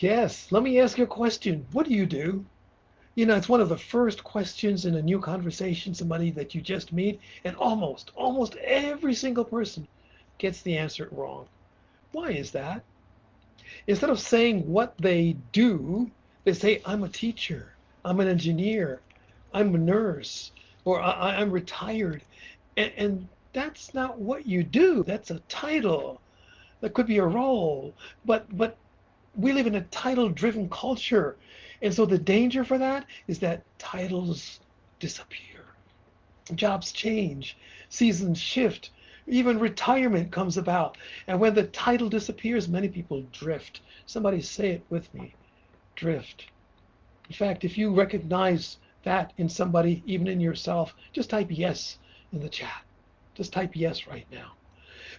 Yes, let me ask you a question. What do you do? You know, it's one of the first questions in a new conversation, somebody that you just meet, and almost every single person gets the answer wrong. Why is that? Instead of saying what they do, they say, I'm a teacher, I'm an engineer, I'm a nurse, or I'm retired. And that's not what you do. That's a title. That could be a role. But we live in a title driven culture. And so the danger for that is that titles disappear. Jobs change, seasons shift, even retirement comes about. And when the title disappears, many people drift. Somebody say it with me, drift. In fact, if you recognize that in somebody, even in yourself, just type yes in the chat. Just type yes right now.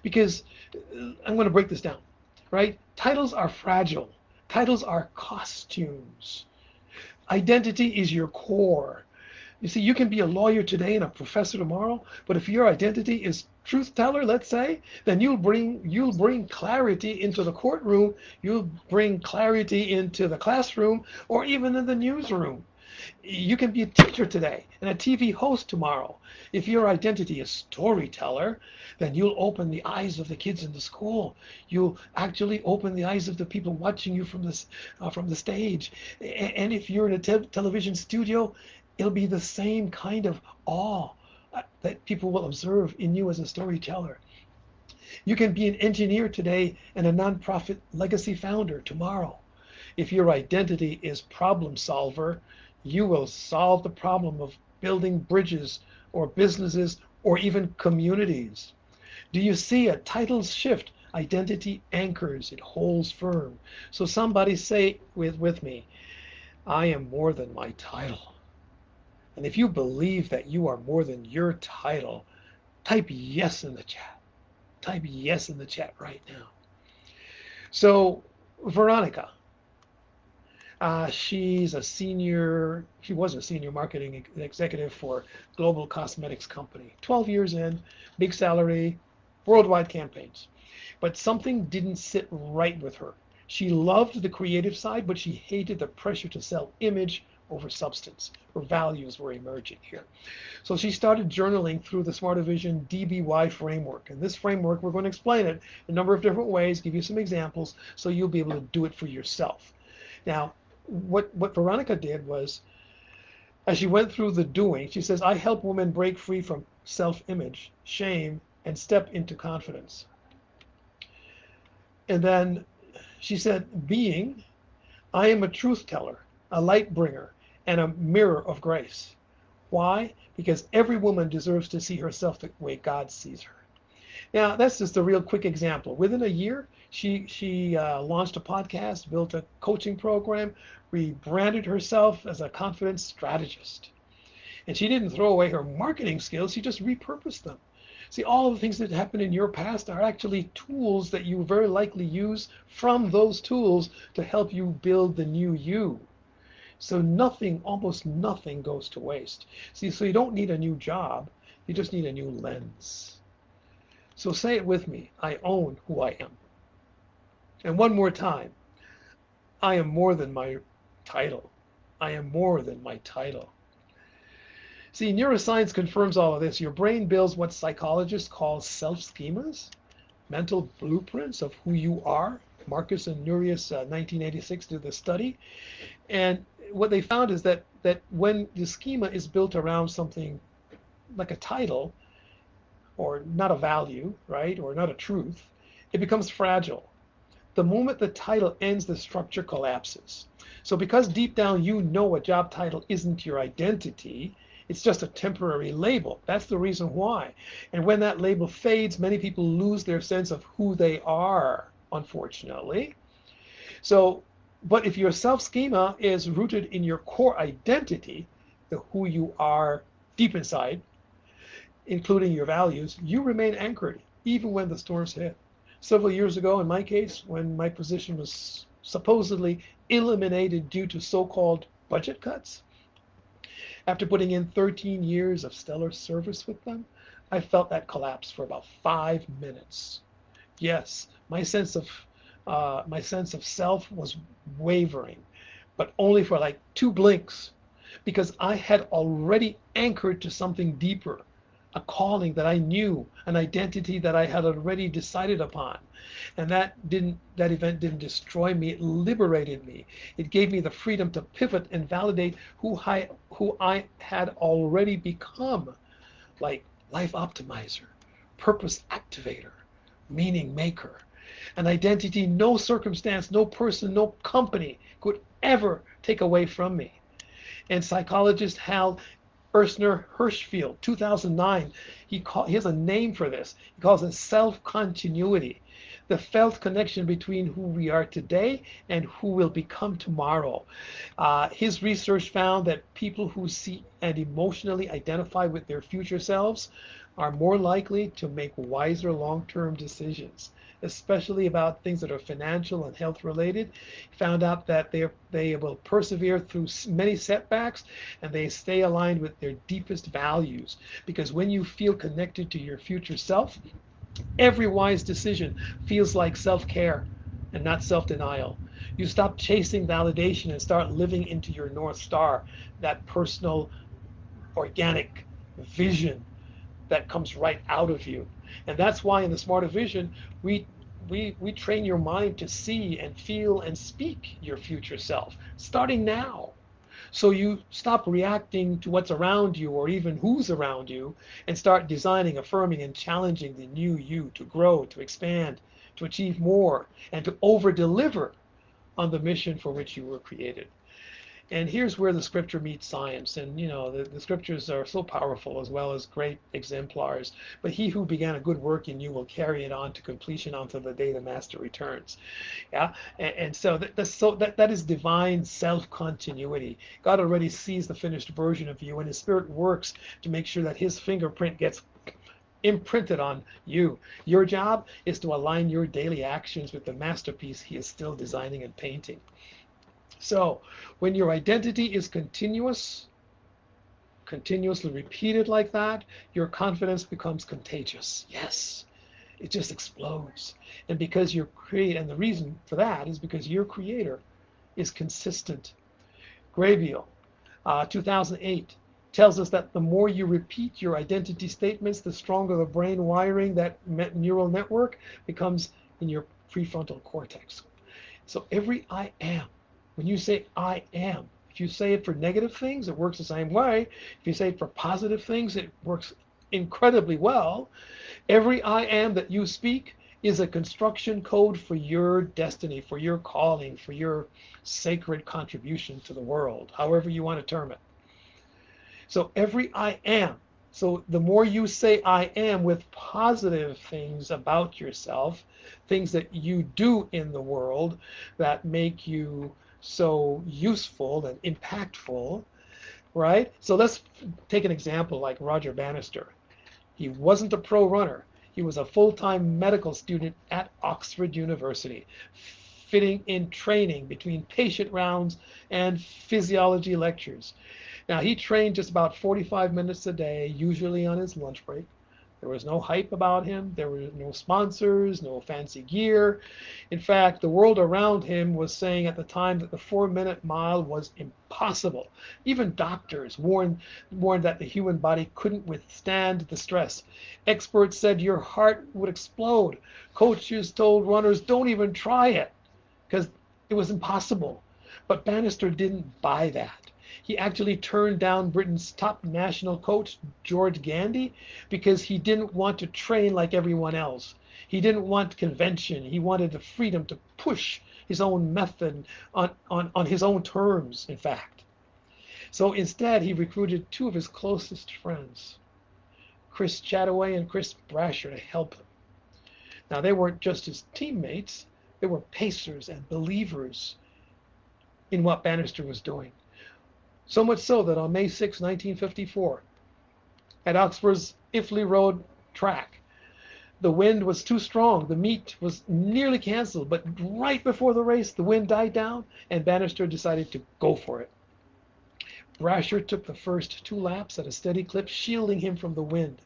Because I'm going to break this down, right? Titles are fragile. Titles are costumes. Identity is your core. You see, you can be a lawyer today and a professor tomorrow, but if your identity is truth teller, let's say, then you'll bring clarity into the courtroom, you'll bring clarity into the classroom, or even in the newsroom. You can be a teacher today and a TV host tomorrow. If your identity is storyteller, then you'll open the eyes of the kids in the school. You'll actually open the eyes of the people watching you from the stage. And if you're in a television studio, it'll be the same kind of awe that people will observe in you as a storyteller. You can be an engineer today and a nonprofit legacy founder tomorrow. If your identity is problem solver, you will solve the problem of building bridges or businesses or even communities. Do you see a title shift? Identity anchors, it holds firm. So somebody say with me, I am more than my title. And if you believe that you are more than your title, type yes in the chat. Type yes in the chat right now. So, Veronica, she was a senior marketing executive for global cosmetics company. 12 years in, big salary, worldwide campaigns. But something didn't sit right with her. She loved the creative side, but she hated the pressure to sell image over substance. Her values were emerging here. So she started journaling through the Smarter Vision DBY framework. And this framework, we're going to explain it a number of different ways, give you some examples, so you'll be able to do it for yourself. Now, what Veronica did was, as she went through the doing, she says, I help women break free from self image, shame, and step into confidence. And then she said, being, I am a truth teller, a light bringer, and a mirror of grace. Why? Because every woman deserves to see herself the way God sees her. Now, that's just a real quick example. Within a year, she launched a podcast, built a coaching program, rebranded herself as a confidence strategist. And she didn't throw away her marketing skills, she just repurposed them. See, all of the things that happened in your past are actually tools that you very likely use from those tools to help you build the new you. So nothing, almost nothing goes to waste. See, so you don't need a new job, you just need a new lens. So say it with me, I own who I am. And one more time, I am more than my title. I am more than my title. See, neuroscience confirms all of this. Your brain builds what psychologists call self schemas, mental blueprints of who you are. Marcus and Nurius, 1986, did this study. And what they found is that when the schema is built around something like a title, or not a value, right, or not a truth, it becomes fragile. The moment the title ends, the structure collapses. So because deep down you know a job title isn't your identity, it's just a temporary label. That's the reason why. And when that label fades, many people lose their sense of who they are, unfortunately. So, but if your self schema is rooted in your core identity, the who you are deep inside, including your values, you remain anchored even when the storms hit. Several years ago, in my case, when my position was supposedly eliminated due to so called budget cuts, after putting in 13 years of stellar service with them, I felt that collapse for about 5 minutes. Yes, my sense of My sense of self was wavering, but only for like two blinks, because I had already anchored to something deeper, a calling that I knew, an identity that I had already decided upon. And that event didn't destroy me, it liberated me. It gave me the freedom to pivot and validate who I had already become, like life optimizer, purpose activator, meaning maker. An identity no circumstance, no person, no company could ever take away from me. And psychologist Hal Ersner Hirschfield, 2009, he has a name for this. He calls it self-continuity, the felt connection between who we are today and who will become tomorrow. His research found that people who see and emotionally identify with their future selves are more likely to make wiser long-term decisions, especially about things that are financial and health related. He found out that they will persevere through many setbacks and they stay aligned with their deepest values. Because when you feel connected to your future self, every wise decision feels like self-care and not self-denial. You stop chasing validation and start living into your North Star, that personal, organic vision that comes right out of you. And that's why in the Smarter Vision, we train your mind to see and feel and speak your future self, starting now. So you stop reacting to what's around you or even who's around you and start designing, affirming, and challenging the new you to grow, to expand, to achieve more, and to over deliver on the mission for which you were created. And here's where the scripture meets science. And the scriptures are so powerful as well as great exemplars. But he who began a good work in you will carry it on to completion until the day the master returns. Yeah. And so that is divine self-continuity. God already sees the finished version of you, and his spirit works to make sure that his fingerprint gets imprinted on you. Your job is to align your daily actions with the masterpiece he is still designing and painting. So when your identity is continuously repeated like that, your confidence becomes contagious. Yes, it just explodes. And because and the reason for that is because your creator is consistent. Graybiel, 2008, tells us that the more you repeat your identity statements, the stronger the brain wiring that neural network becomes in your prefrontal cortex. So every I am, when you say I am, if you say it for negative things, it works the same way. If you say it for positive things, it works incredibly well. Every I am that you speak is a construction code for your destiny, for your calling, for your sacred contribution to the world, however you want to term it. So every I am. So the more you say I am with positive things about yourself, things that you do in the world that make you so useful and impactful, right? So let's take an example like Roger Bannister. He wasn't a pro runner. He was a full-time medical student at Oxford University, fitting in training between patient rounds and physiology lectures. Now, he trained just about 45 minutes a day, usually on his lunch break. There was no hype about him. There were no sponsors, no fancy gear. In fact, the world around him was saying at the time that the 4-minute mile was impossible. Even doctors warned that the human body couldn't withstand the stress. Experts said your heart would explode. Coaches told runners, don't even try it, because it was impossible. But Bannister didn't buy that. He actually turned down Britain's top national coach, George Gandy, because he didn't want to train like everyone else. He didn't want convention. He wanted the freedom to push his own method on his own terms, in fact. So instead, he recruited two of his closest friends, Chris Chataway and Chris Brasher, to help him. Now, they weren't just his teammates, they were pacers and believers in what Bannister was doing. So much so that on May 6, 1954, at Oxford's Iffley Road track, the wind was too strong. The meet was nearly canceled, but right before the race, the wind died down, and Bannister decided to go for it. Brasher took the first 2 laps at a steady clip, shielding him from the wind.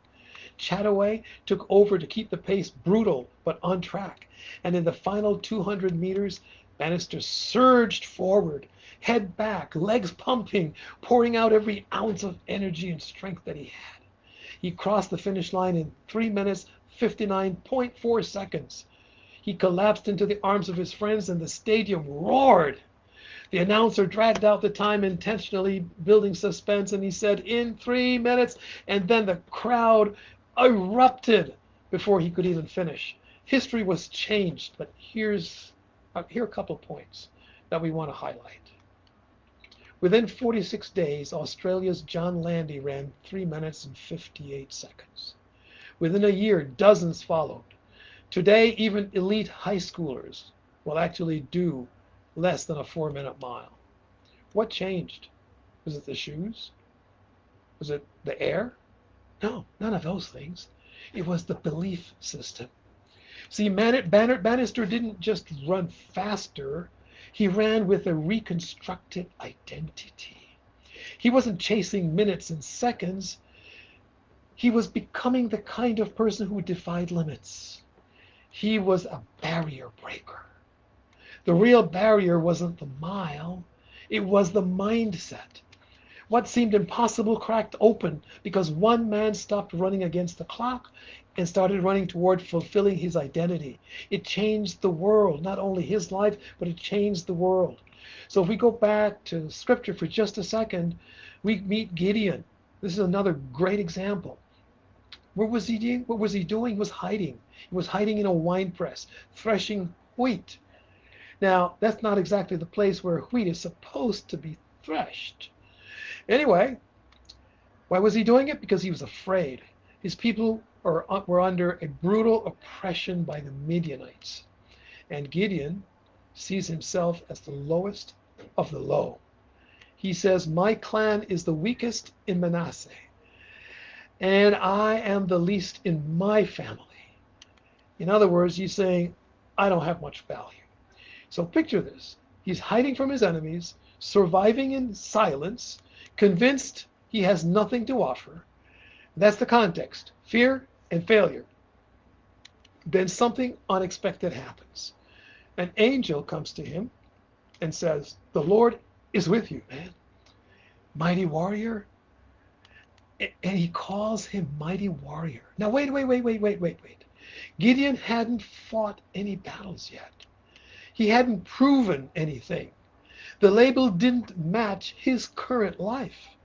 Chataway took over to keep the pace brutal but on track. And in the final 200 meters, Bannister surged forward, head back, legs pumping, pouring out every ounce of energy and strength that he had. He crossed the finish line in 3 minutes 59.4 seconds. He collapsed into the arms of his friends and the stadium roared. The announcer dragged out the time intentionally, building suspense, and he said, "In 3 minutes," and then the crowd erupted before he could even finish. History was changed, but here are a couple points that we want to highlight. Within 46 days, Australia's John Landy ran 3 minutes and 58 seconds. Within a year, dozens followed. Today, even elite high schoolers will actually do less than a 4-minute mile. What changed? Was it the shoes? Was it the air? No, none of those things. It was the belief system. See, Bannister didn't just run faster, he ran with a reconstructed identity. He wasn't chasing minutes and seconds. He was becoming the kind of person who defied limits. He was a barrier breaker. The real barrier wasn't the mile, it was the mindset. What seemed impossible cracked open because one man stopped running against the clock and started running toward fulfilling his identity. It changed the world, not only his life, but it changed the world. So if we go back to scripture for just a second, we meet Gideon. This is another great example. What was he doing? He was hiding. He was hiding in a wine press, threshing wheat. Now, that's not exactly the place where wheat is supposed to be threshed. Anyway, why was he doing it? Because he was afraid. His people were under a brutal oppression by the Midianites. And Gideon sees himself as the lowest of the low. He says, "My clan is the weakest in Manasseh, and I am the least in my family." In other words, he's saying, I don't have much value. So picture this. He's hiding from his enemies, surviving in silence, convinced he has nothing to offer. That's the context, fear and failure. Then something unexpected happens. An angel comes to him and says, "The Lord is with you, man. Mighty warrior." And he calls him mighty warrior. Now, wait. Gideon hadn't fought any battles yet. He hadn't proven anything. The label didn't match his current life,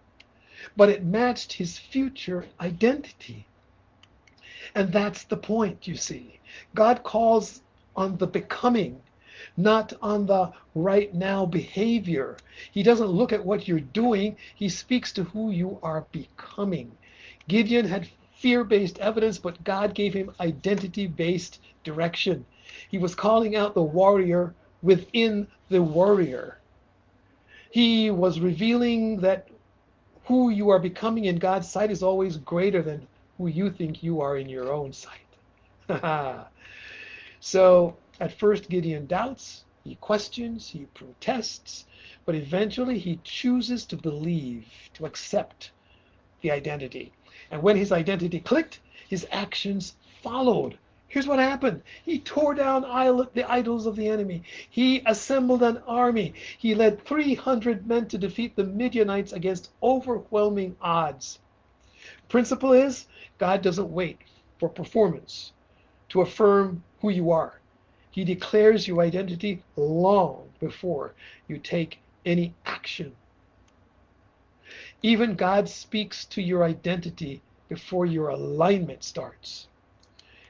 but it matched his future identity. And that's the point, you see. God calls on the becoming, not on the right now behavior. He doesn't look at what you're doing, he speaks to who you are becoming. Gideon had fear-based evidence, but God gave him identity-based direction. He was calling out the warrior within the warrior. He was revealing that who you are becoming in God's sight is always greater than who you think you are in your own sight. So at first Gideon doubts, he questions, he protests, but eventually he chooses to believe, to accept the identity. And when his identity clicked, his actions followed. Here's what happened. He tore down the idols of the enemy. He assembled an army. He led 300 men to defeat the Midianites against overwhelming odds. Principle is, God doesn't wait for performance to affirm who you are. He declares your identity long before you take any action. Even God speaks to your identity before your alignment starts.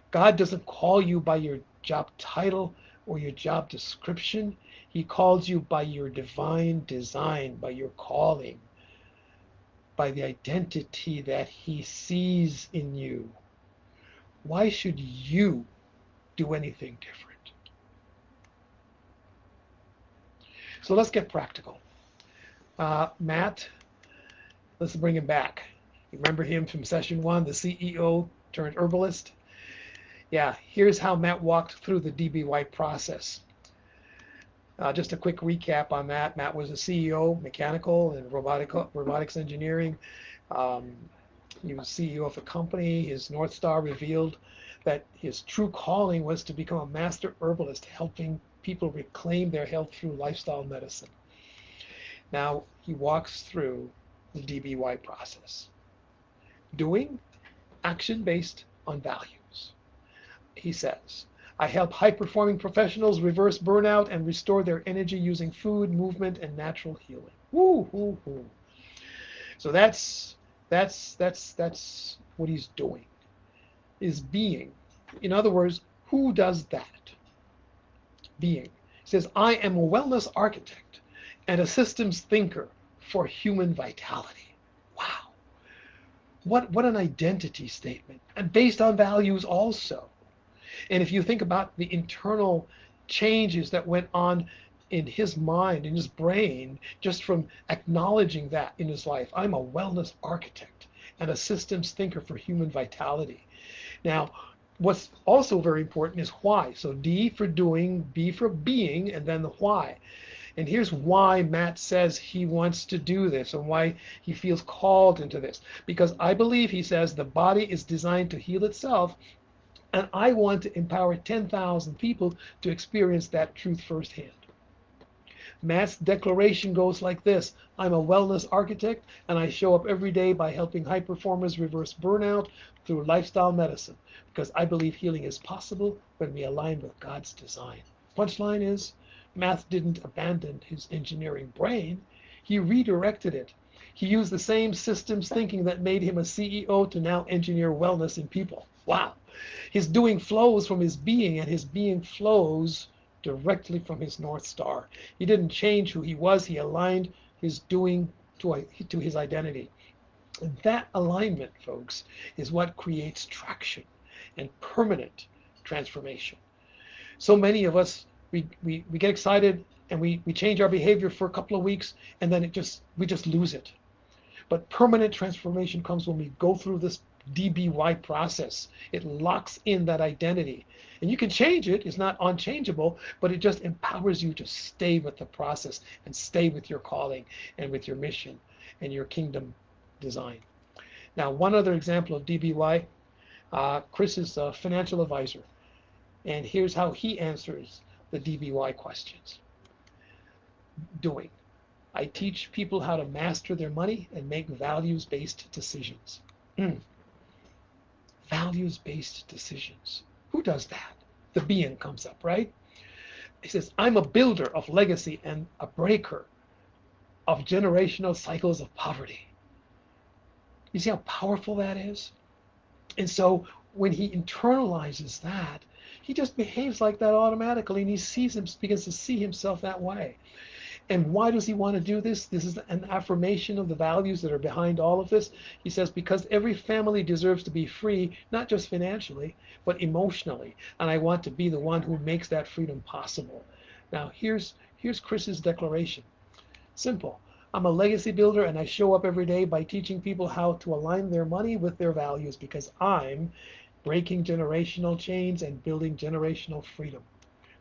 God doesn't call you by your job title or your job description. He calls you by your divine design, by your calling, by the identity that he sees in you. Why should you do anything different? So let's get practical. Matt, let's bring him back. You remember him from session 1, the CEO turned herbalist? Yeah, here's how Matt walked through the DBY process. Just a quick recap on that. Matt was a CEO, mechanical and robotics engineering. He was CEO of a company. His North Star revealed that his true calling was to become a master herbalist, helping people reclaim their health through lifestyle medicine. Now he walks through the DBY process. Doing, action based on values. He says, I help high performing professionals reverse burnout and restore their energy using food, movement, and natural healing. Woo, woo, woo. So that's what he's doing. Is being. In other words, who does that? Being. He says, I am a wellness architect and a systems thinker for human vitality. Wow. What an identity statement. And based on values also. And if you think about the internal changes that went on in his mind, in his brain, just from acknowledging that in his life, I'm a wellness architect and a systems thinker for human vitality. Now, what's also very important is why. So D for doing, B for being, and then the why. And here's why Matt says he wants to do this and why he feels called into this. Because I believe, he says, the body is designed to heal itself, and I want to empower 10,000 people to experience that truth firsthand. Matt's declaration goes like this: I'm a wellness architect, and I show up every day by helping high performers reverse burnout through lifestyle medicine, because I believe healing is possible when we align with God's design. Punchline is, Matt didn't abandon his engineering brain, he redirected it. He used the same systems thinking that made him a CEO to now engineer wellness in people. Wow. His doing flows from his being, and his being flows directly from his North Star. He didn't change who he was, he aligned his doing to his identity. And that alignment, folks, is what creates traction and permanent transformation. So many of us, we get excited and we change our behavior for a couple of weeks, and then we just lose it. But permanent transformation comes when we go through this DBY process. It locks in that identity. And you can change it, it's not unchangeable, but it just empowers you to stay with the process and stay with your calling and with your mission and your kingdom design. Now, one other example of DBY, Chris is a financial advisor. And here's how he answers the DBY questions. Doing. I teach people how to master their money and make values-based decisions. Values-based decisions. Who does that? The being comes up, right? He says, I'm a builder of legacy and a breaker of generational cycles of poverty. You see how powerful that is? And so when he internalizes that, he just behaves like that automatically, and begins to see himself that way. And why does he want to do this? This is an affirmation of the values that are behind all of this. He says, because every family deserves to be free, not just financially, but emotionally. And I want to be the one who makes that freedom possible. Now, here's Chris's declaration. Simple. I'm a legacy builder, and I show up every day by teaching people how to align their money with their values, because I'm breaking generational chains and building generational freedom.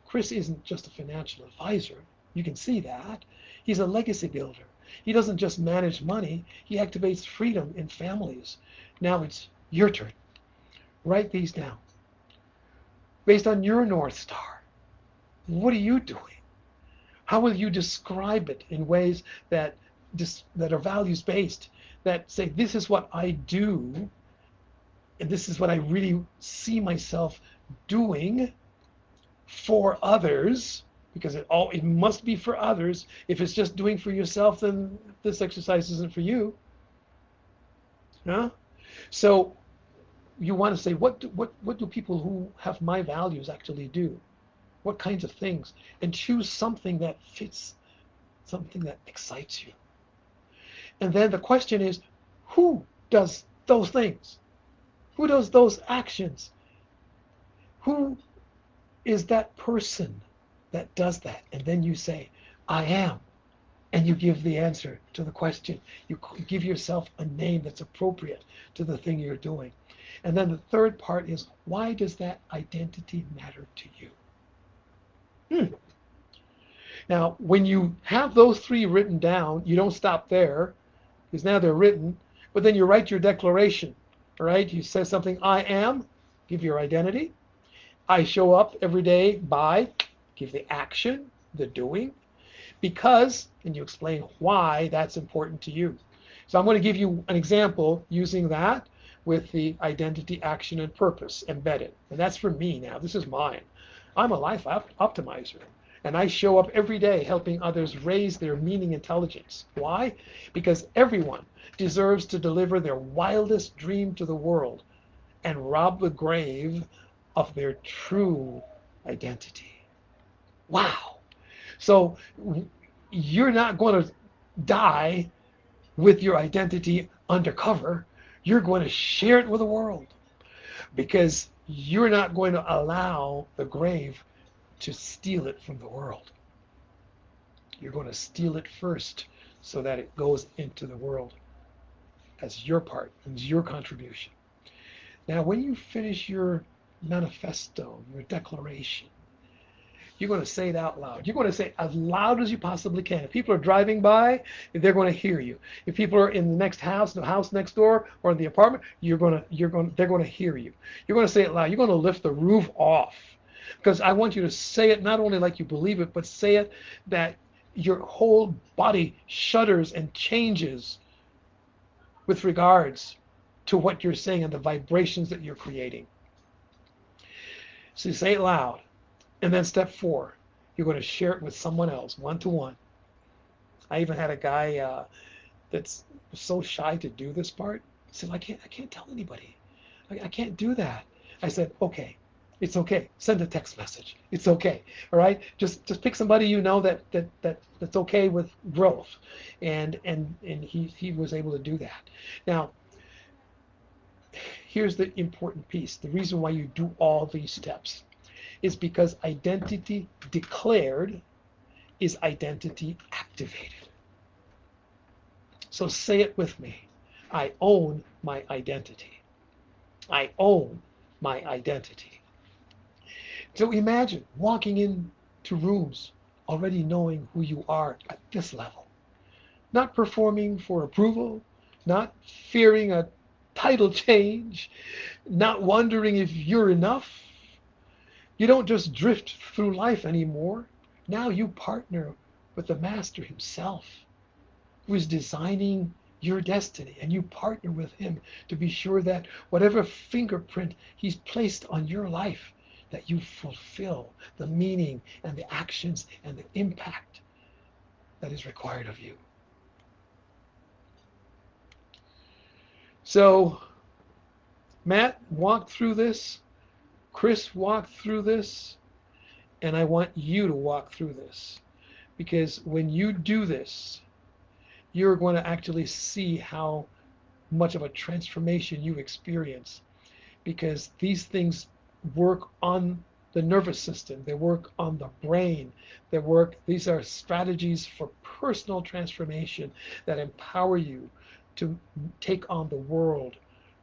Chris isn't just a financial advisor. You can see that. He's a legacy builder. He doesn't just manage money, he activates freedom in families. Now it's your turn. Write these down. Based on your North Star, what are you doing? How will you describe it in ways that are values based, that say, this is what I do, and this is what I really see myself doing for others, because it must be for others. If it's just doing for yourself, then this exercise isn't for you. Huh? So you want to say, what do people who have my values actually do? What kinds of things? And choose something that fits, something that excites you. And then the question is, who does those things? Who does those actions? Who is that person that does that? And then you say, I am. And you give the answer to the question. You give yourself a name that's appropriate to the thing you're doing. And then the third part is, why does that identity matter to you? Now, when you have those three written down, you don't stop there, because now they're written. But then you write your declaration, right? You say something, I am, give your identity. I show up every day by, give the action, the doing, because, and you explain why that's important to you. So I'm going to give you an example using that with the identity, action, and purpose embedded. And that's for me now. This is mine. I'm a life optimizer. And I show up every day helping others raise their meaning intelligence. Why? Because everyone deserves to deliver their wildest dream to the world and rob the grave of their true identity. Wow. So you're not going to die with your identity undercover. You're going to share it with the world because you're not going to allow the grave to steal it from the world. You're going to steal it first so that it goes into the world as your part, as your contribution. Now, when you finish your manifesto, your declaration, you're going to say it out loud. You're going to say it as loud as you possibly can. If people are driving by, they're going to hear you. If people are in the next house, the house next door, or in the apartment, they're going to hear you. You're going to say it loud. You're going to lift the roof off, because I want you to say it not only like you believe it, but say it that your whole body shudders and changes with regards to what you're saying and the vibrations that you're creating. So you say it loud. And then step 4, you're going to share it with someone else, one-to-one. I even had a guy that's so shy to do this part. He said, I can't tell anybody. I can't do that. I said, okay, it's okay. Send a text message. It's okay. All right. Just pick somebody you know that's okay with growth, and he was able to do that. Now, here's the important piece. The reason why you do all these steps is because identity declared is identity activated. So say it with me. I own my identity. I own my identity. So imagine walking into rooms already knowing who you are at this level, not performing for approval, not fearing a title change, not wondering if you're enough. You don't just drift through life anymore. Now you partner with the master himself, who is designing your destiny, and you partner with him to be sure that whatever fingerprint he's placed on your life, that you fulfill the meaning and the actions and the impact that is required of you. So Matt walked through this, Chris walked through this, and I want you to walk through this. Because when you do this, you're going to actually see how much of a transformation you experience. Because these things work on the nervous system, they work on the brain, these are strategies for personal transformation that empower you to take on the world,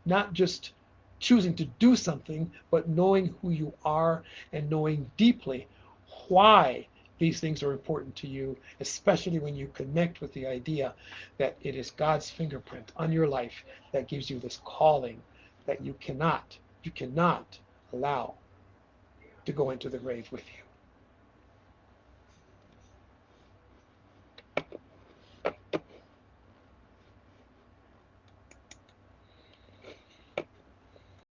not just choosing to do something, but knowing who you are and knowing deeply why these things are important to you, especially when you connect with the idea that it is God's fingerprint on your life that gives you this calling that you cannot allow to go into the grave with you.